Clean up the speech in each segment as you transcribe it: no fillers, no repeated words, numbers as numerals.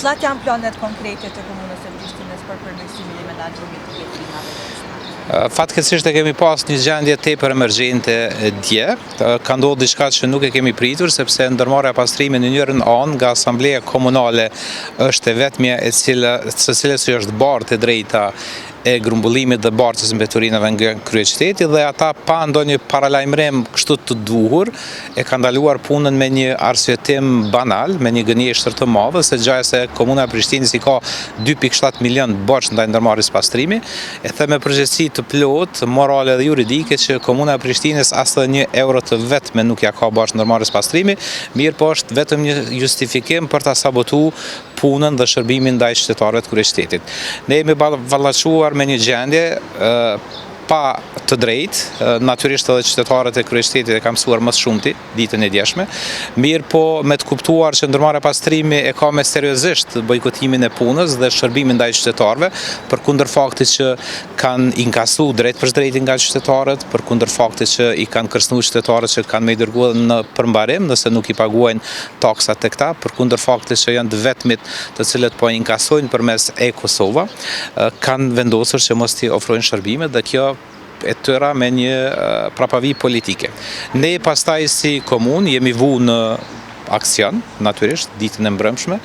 Cilat janë planet konkrete të komunës së Prishtinës për përmirësimin e menaxhimit të vjetrimave? Fatkeqësisht e kemi pas një gjendje tepër emergjente dje. Ka ndodhur diçka që nuk e kemi pritur, sepse ndërmarrja e pastrimit në njërin anë nga Asambleja Komunale është e vetmja së cilës është bartë e drejta e grumbullimit dhe bartës mbeturinave nga kryeqyteti, dhe ata pa ndonjë paralajmërim kështu të duhur e kanë ndaluar punën me një arsyetim banal, me një gënjeshtër të madhe, se gjaja se Komuna e Prishtinës i ka 2.7 milion borxh ndaj ndërmarrjes pastrimi, e them me përgjegjësi të plotë morale dhe juridike që Komuna e Prishtinës as edhe 1 euro të vetme nuk ja ka borxh ndërmarrjes pastrimi, mirë po është vetëm një justifikim për ta sabotuar punën dhe shërbimin ndaj qytetarëve të kryeqytetit. Ne jemi vallaçuar me një gjendje pa të drejtë, natyrisht edhe qytetarët e kryeqytetit e kam mësuar më së shumti ditën e djeshme, mirë po me të kuptuar që ndërmarrja pastrimi e ka me seriozisht bojkotimin e punës dhe shërbimin ndaj qytetarëve, përkundër faktit që kanë inkasuar drejt për drejt nga qytetarët, përkundër faktit që i kanë kërcënuar qytetarët që kanë me i dërguar në përmbarim nëse nuk i paguajnë taksat tek ta, përkundër faktit që janë të vetmit të cilët po inkasojnë përmes e-Kosova, kanë vendosur që mos t'i ofrojnë shërbimet, dhe kjo e tëra me një prapavi politike. Ne pastaj si komunë jemi vu në aksion, natyrisht, ditën e mbrëmshme,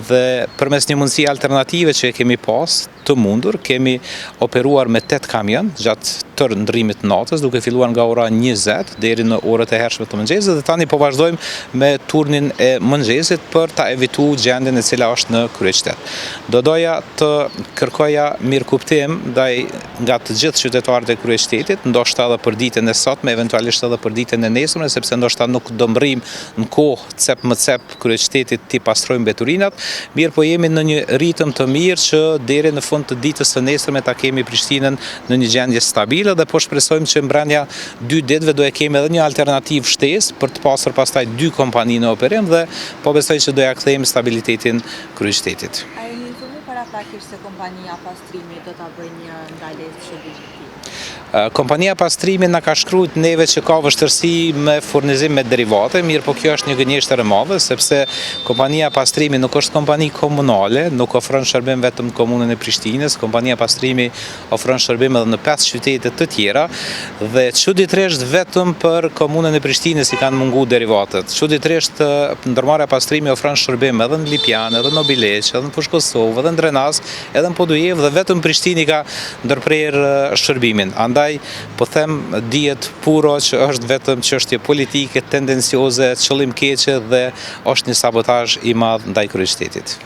dhe përmes një mundësi alternative që e kemi pas të mundur, kemi operuar me 8 kamion gjatë tërë ndërrimit natës, duke filluar nga ora 20 deri në orët e hershme të mëngjesit, dhe tani po vazhdojmë me turnin e mëngjesit për ta evituar gjendjen e cila është në kryeqytet. Do doja të kërkoja mirëkuptim nga të gjithë qytetarët e kryeqytetit, ndoshta edhe për ditën e sotme, eventualisht edhe për ditën e nesërme, sepse ndoshta nuk do mbërrim në kohë cep më cep kryeqytetit t'i pastrojmë mbeturinat, mirë po jemi në një ritëm të mirë që deri në fund të ditës së nesërme ta kemi Prishtinën në një gjendje stabile, dhe po shpresojmë që mbrëmja 2 ditëve do e kemi edhe një alternativë shtesë për të pasur pastaj 2 kompani në operim, dhe po besoj që do ja kthejmë stabilitetin kryeqytetit. A jeni informuar paraprakisht se kompania pastrimi do ta bëjë një ndalesë shërbimi? Kompania pastrimi na ka shkruajtur neve që ka vështirësi me furnizim me derivate, mirë po kjo është një gënjeshtër e madhe, sepse kompania pastrimi nuk është kompani komunale, nuk ofron shërbim vetëm në komunën e Prishtinës, kompania pastrimi ofron shërbim edhe në 5 qytete të tjera, dhe çuditërisht vetëm për komunën e Prishtinës i kanë munguar derivatet. Çuditërisht ndërmarrja pastrimi ofron shërbim edhe në Lipjan, edhe në Obileq, edhe në Pushkosov, edhe në Drenaz, edhe në Podujev, dhe vetëm Prishtinë ka ndërprerë shërbimin. Andaj po them dihet puro që është vetëm çështje politike, tendencioze, qëllimkeqe, dhe është një sabotazh i madh ndaj kryeqytetit.